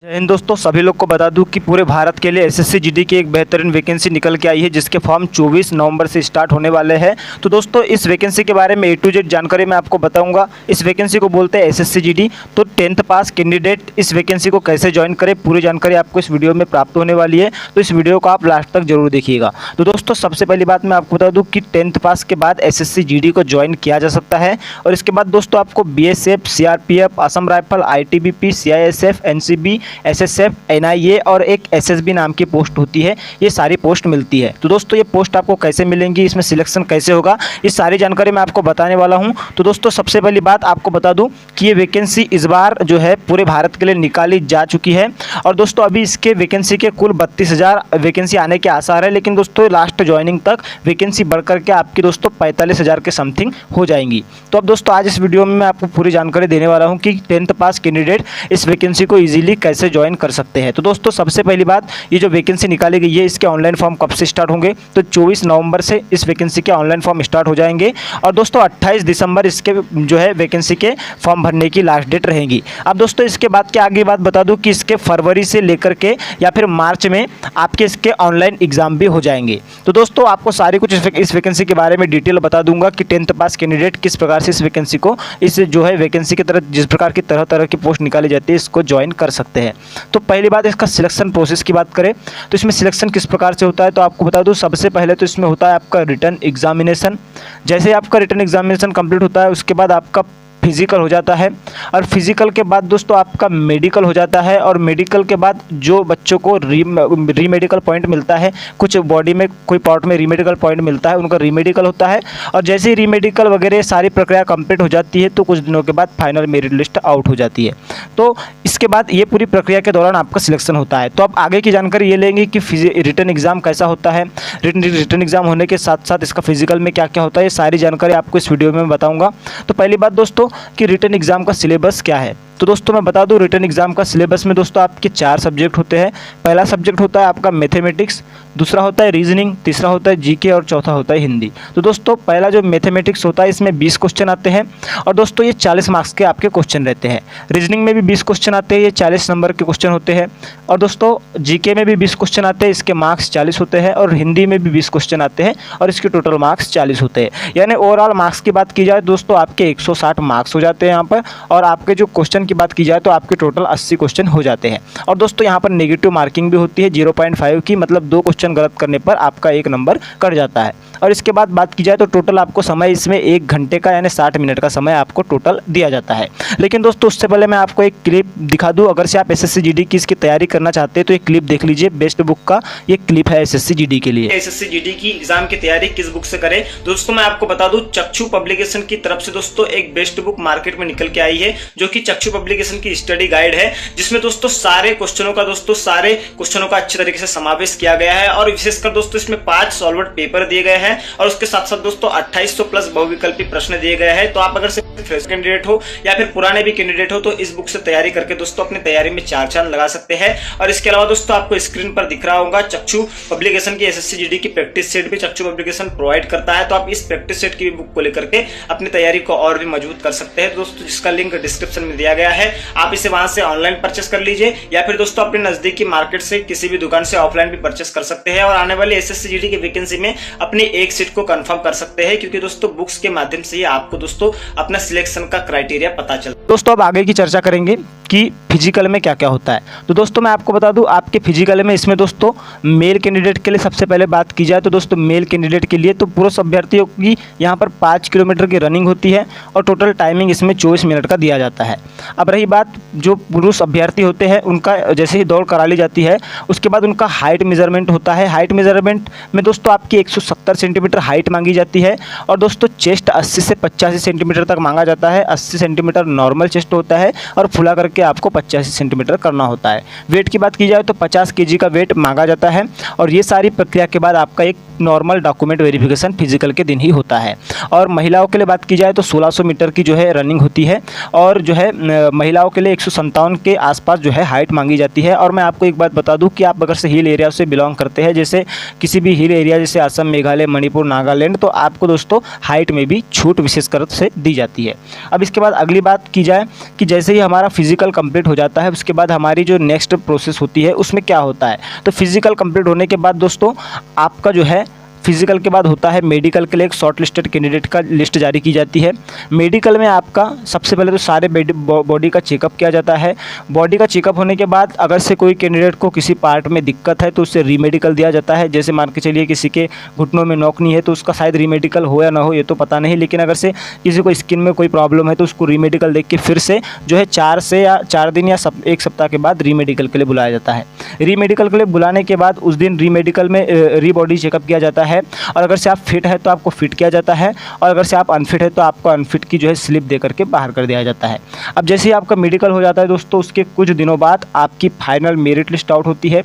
जय हिंद दोस्तों, सभी लोग को बता दूं कि पूरे भारत के लिए एसएससी जीडी की एक बेहतरीन वैकेंसी निकल के आई है, जिसके फॉर्म 24 नवंबर से स्टार्ट होने वाले हैं। तो दोस्तों इस वैकेंसी के बारे में ए टू जेड जानकारी मैं आपको बताऊंगा। इस वैकेंसी को बोलते हैं एसएससी जीडी। तो 10th पास कैंडिडेट इस वैकेंसी को कैसे ज्वाइन करें, पूरी जानकारी आपको इस वीडियो में प्राप्त होने वाली है। तो इस वीडियो को आप लास्ट तक जरूर देखिएगा। तो दोस्तों सबसे पहली बात मैं आपको बता दूँ कि 10th पास के बाद एसएससी जीडी को ज्वाइन किया जा सकता है। और इसके बाद दोस्तों आपको BSF, CRPF, Assam rifle, ITBP, CISF, NCB, SSF, NIA और एक एसएसबी नाम की पोस्ट होती है। ये सारी पोस्ट मिलती है। तो दोस्तों ये पोस्ट आपको कैसे मिलेंगी, इसमें सिलेक्शन कैसे होगा, इस सारी जानकारी मैं आपको बताने वाला हूं। तो दोस्तों सबसे पहली बात आपको बता दूं कि ये वैकेंसी इस बार जो है पूरे भारत के लिए निकाली जा चुकी है। और दोस्तों अभी इसके वैकेंसी के कुल 32,000 वैकेंसी आने के आसार है, लेकिन दोस्तों लास्ट ज्वाइनिंग तक वैकेंसी बढ़कर के आपकी दोस्तों 45,000 के समथिंग हो जाएंगी। तो अब दोस्तों आज इस वीडियो में मैं आपको पूरी जानकारी देने वाला हूँ कि 10th पास कैंडिडेट इस वैकेंसी को ईजिली कैसे ज्वाइन कर सकते हैं। तो दोस्तों सबसे पहली बात, ये जो वैकेंसी निकाली गई है इसके ऑनलाइन फॉर्म कब से स्टार्ट होंगे, तो 24 नवंबर से इस वैकेंसी के ऑनलाइन फॉर्म स्टार्ट हो जाएंगे। और दोस्तों 28 दिसंबर इसके जो है वैकेंसी के फॉर्म भरने की लास्ट डेट रहेगी। अब दोस्तों इसके बाद के आगे बात बता दूं कि इसके फरवरी से लेकर के या फिर मार्च में आपके इसके ऑनलाइन एग्जाम भी हो जाएंगे। तो दोस्तों आपको सारी कुछ इस वैकेंसी के बारे में डिटेल बता दूंगा कि 10th पास कैंडिडेट किस प्रकार से इस वैकेंसी को, इस जो है वैकेंसी की तरह जिस प्रकार की तरह तरह की पोस्ट निकाली जाती है इसको ज्वाइन कर सकते हैं। तो पहली बात इसका सिलेक्शन प्रोसेस की बात करें तो इसमें सिलेक्शन किस प्रकार से होता है, तो आपको बता दूं सबसे पहले तो इसमें होता है आपका रिटन एग्जामिनेशन। जैसे आपका रिटन एग्जामिनेशन कंप्लीट होता है उसके बाद आपका फिजिकल हो जाता है। और फिजिकल के बाद दोस्तों आपका मेडिकल हो जाता है। और मेडिकल के बाद जो बच्चों को रीमेडिकल पॉइंट मिलता है, कुछ बॉडी में कोई पार्ट में रीमेडिकल पॉइंट मिलता है, उनका रीमेडिकल होता है। और जैसे ही रीमेडिकल वगैरह सारी प्रक्रिया कंप्लीट हो जाती है तो कुछ दिनों के बाद फाइनल मेरिट लिस्ट आउट हो जाती है। तो इसके बाद ये पूरी प्रक्रिया के दौरान आपका सिलेक्शन होता है। तो अब आगे की जानकारी ये लेंगे कि रिटन एग्जाम कैसा होता है, रिटन एग्जाम होने के साथ साथ इसका फिजिकल में क्या क्या होता है, ये सारी जानकारी आपको इस वीडियो में बताऊँगा। तो पहली बात दोस्तों कि रिटन एग्जाम का सिलेबस क्या है, तो दोस्तों मैं बता दूं रिटन एग्जाम का सिलेबस में दोस्तों आपके 4 सब्जेक्ट होते हैं। पहला सब्जेक्ट होता है आपका मैथमेटिक्स, दूसरा होता है रीजनिंग, तीसरा होता है जीके और चौथा होता है हिंदी। तो दोस्तों पहला जो मैथमेटिक्स होता है इसमें 20 क्वेश्चन आते हैं और दोस्तों ये 40 मार्क्स के आपके क्वेश्चन रहते हैं। रीजनिंग में भी 20 क्वेश्चन आते हैं, ये 40 नंबर के क्वेश्चन होते हैं। और दोस्तों जीके में भी 20 क्वेश्चन आते हैं, इसके मार्क्स 40 होते हैं। और हिंदी में भी 20 क्वेश्चन आते हैं और इसके टोटल मार्क्स 40 होते हैं। यानी ओवरऑल मार्क्स की बात की जाए दोस्तों आपके 160 मार्क्स हो जाते हैं यहाँ पर। और आपके जो क्वेश्चन की बात की जाए तो आपके टोटल 80 क्वेश्चन हो जाते हैं। और दोस्तों यहाँ पर नेगेटिव मार्किंग भी होती है 0.5 की, मतलब 2 क्वेश्चन गलत करने पर आपका 1 नंबर कट जाता है। और इसके बाद बात की जाए तो टोटल आपको समय इसमें 1 घंटे का यानी 60 मिनट का समय आपको टोटल दिया जाता है। लेकिन दोस्तों उससे पहले मैं आपको एक क्लिप दिखा दूं, अगर से आप एसएससी जीडी की इसकी तैयारी करना चाहते हैं तो एक क्लिप देख लीजिए। बेस्ट बुक का ये क्लिप है एसएससी जीडी के लिए। एसएससी जीडी की एग्जाम की तैयारी किस बुक से करें, दोस्तों मैं आपको बता दूं चक्षु पब्लिकेशन की तरफ से दोस्तों एक बेस्ट बुक मार्केट में निकल के आई है, जो कि चक्षु पब्लिकेशन की स्टडी गाइड है, जिसमें दोस्तों सारे क्वेश्चनों का अच्छे तरीके से समावेश किया गया है। और विशेषकर दोस्तों इसमें 5 सॉल्वर्ड पेपर दिए गए हैं और उसके साथ साथ दोस्तों 2800 प्लस बहुविकल्पी प्रश्न दिए गए हैं। तो आप अगर सिर्फ फ्रेश कैंडिडेट हो या फिर पुराने भी कैंडिडेट हो तो इस बुक से तैयारी करके दोस्तों अपनी तैयारी में 4 चांद लगा सकते हैं। और इसके अलावा दोस्तों आपको स्क्रीन पर दिख रहा होगा चक्षु पब्लिकेशन की एसएससी जीडी की प्रैक्टिस सेट भी चक्षु पब्लिकेशन प्रोवाइड करता है। तो आप इस प्रैक्टिस सेट की बुक को लेकर के अपनी तैयारी को और भी मजबूत कर सकते हैं दोस्तों, जिसका लिंक डिस्क्रिप्शन में दिया गया है। आप इसे वहां से ऑनलाइन परचेस कर लीजिए या फिर दोस्तों अपने नजदीकी मार्केट से किसी भी दुकान से ऑफलाइन भी परचेस कर सकते हैं। और आने वाले एसएससी जीडी की वैकेंसी में अपनी एक सीट को कंफर्म कर सकते हैं, क्योंकि दोस्तों बुक्स के माध्यम से ही आपको दोस्तों अपना सिलेक्शन का क्राइटेरिया पता चलता है। दोस्तों अब आगे की चर्चा करेंगे कि फिजिकल में क्या क्या होता है। तो दोस्तों मैं आपको बता दूं आपके फिजिकल में इसमें दोस्तों मेल कैंडिडेट के लिए सबसे पहले बात की जाए तो दोस्तों मेल कैंडिडेट के लिए तो पुरुष अभ्यर्थियों की यहाँ पर 5 किलोमीटर की रनिंग होती है और टोटल टाइमिंग इसमें 24 मिनट का दिया जाता है। अब रही बात जो पुरुष अभ्यर्थी होते हैं उनका जैसे ही दौड़ करा ली जाती है उसके बाद उनका हाइट मेजरमेंट होता है। हाइट मेजरमेंट में दोस्तों आपकी 170 सेंटीमीटर हाइट मांगी जाती है। और दोस्तों चेस्ट 80 से 85 सेंटीमीटर तक मांगा जाता है। 80 सेंटीमीटर नॉर्मल चेस्ट होता है और फुला करके आपको 85 सेंटीमीटर करना होता है। वेट की बात की जाए तो 50 केजी का वेट मांगा जाता है। और ये सारी प्रक्रिया के बाद आपका एक नॉर्मल डॉक्यूमेंट वेरिफिकेशन फिजिकल के दिन ही होता है। और महिलाओं के लिए बात की जाए तो 1600 मीटर की जो है रनिंग होती है और जो है महिलाओं के लिए 157 के आसपास जो है हाइट मांगी जाती है। और मैं आपको एक बात बता दूं कि आप अगर से हिल एरिया से बिलोंग करते हैं, जैसे किसी भी हिल एरिया जैसे असम, मेघालय, मणिपुर, नागालैंड, तो आपको दोस्तों हाइट में भी छूट विशेषकर से दी जाती है। अब इसके बाद अगली बात की जाए कि जैसे ही हमारा फिजिकल कंप्लीट हो जाता है उसके बाद हमारी जो नेक्स्ट प्रोसेस होती है उसमें क्या होता है। तो फिजिकल कंप्लीट होने के बाद दोस्तों आपका जो है फिजिकल के बाद होता है मेडिकल के लिए एक शॉर्ट लिस्टेड कैंडिडेट का लिस्ट जारी की जाती है। मेडिकल में आपका सबसे पहले तो सारे बॉडी का चेकअप किया जाता है। बॉडी का चेकअप होने के बाद अगर से कोई कैंडिडेट को किसी पार्ट में दिक्कत है तो उससे रीमेडिकल दिया जाता है। जैसे मान के चलिए किसी के घुटनों में नोक नहीं है तो उसका शायद रीमेडिकल हो या ना हो ये तो पता नहीं, लेकिन अगर से किसी को स्किन में कोई प्रॉब्लम है तो उसको रीमेडिकल देख के फिर से जो है 4 दिन या एक सप्ताह के बाद रीमेडिकल के लिए बुलाया जाता है। रीमेडिकल के लिए बुलाने के बाद उस दिन रीमेडिकल में रीबॉडी चेकअप किया जाता है और अगर से आप फिट है तो आपको फिट किया जाता है और अगर से आप अनफिट है तो आपको अनफिट की जो है स्लिप दे करके बाहर कर दिया जाता है। अब जैसे ही आपका मेडिकल हो जाता है दोस्तों उसके कुछ दिनों बाद आपकी फाइनल मेरिट लिस्ट आउट होती है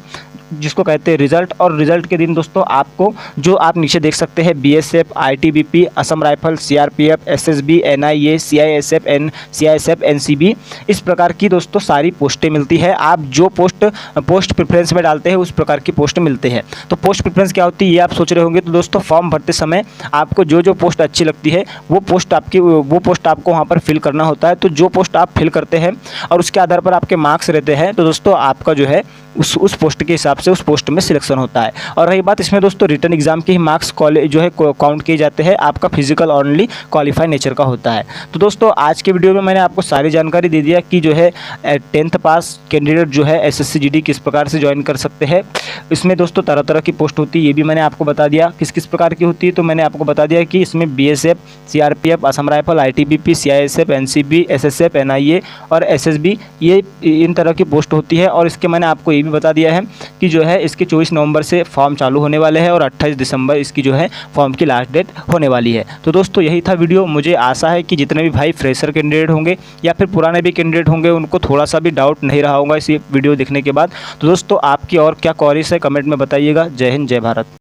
जिसको कहते हैं रिजल्ट। और रिजल्ट के दिन दोस्तों आपको जो आप नीचे देख सकते हैं BSF, ITBP, Assam rifle, CRPF, SSB, NIA, CISF, NCB, इस प्रकार की दोस्तों सारी पोस्टें मिलती है। आप जो पोस्ट प्रेफरेंस में डालते हैं उस प्रकार की पोस्ट मिलते हैं। तो पोस्ट प्रेफरेंस क्या होती है ये आप सोच रहे होंगे। तो दोस्तों फॉर्म भरते समय आपको जो पोस्ट अच्छी लगती है वो पोस्ट आपको वहाँ पर फिल करना होता है। तो जो पोस्ट आप फिल करते हैं और उसके आधार पर आपके मार्क्स रहते हैं तो दोस्तों आपका जो है उस पोस्ट के हिसाब से उस पोस्ट में सिलेक्शन होता है। और रही बात इसमें दोस्तों रिटर्न एग्जाम के ही मार्क्स जो है काउंट किए जाते हैं। आपका फिजिकल ओनली क्वालिफाई नेचर का होता है। तो दोस्तों आज के वीडियो में मैंने आपको सारी जानकारी दे दिया कि जो है 10th पास कैंडिडेट जो है एसएससी जीडी किस प्रकार से ज्वाइन कर सकते हैं। इसमें दोस्तों तरह तरह की पोस्ट होती है ये भी मैंने आपको बता दिया किस किस प्रकार की होती है। तो मैंने आपको बता दिया कि इसमें BSF, CRPF, Assam rifle, ITBP, CISF, NCB, SSF, NIA और एसएसबी, ये इन तरह की पोस्ट होती है। और इसके मैंने आपको ये भी बता दिया है कि जो है इसके 24 नवंबर से फॉर्म चालू होने वाले हैं और 28 दिसंबर इसकी जो है फॉर्म की लास्ट डेट होने वाली है। तो दोस्तों यही था वीडियो। मुझे आशा है कि जितने भी भाई फ्रेशर कैंडिडेट होंगे या फिर पुराने भी कैंडिडेट होंगे उनको थोड़ा सा भी डाउट नहीं रहा होगा इस वीडियो देखने के बाद। तो दोस्तों आपकी और क्या क्वेरीज है कमेंट में बताइएगा। जय हिंद, जय भारत।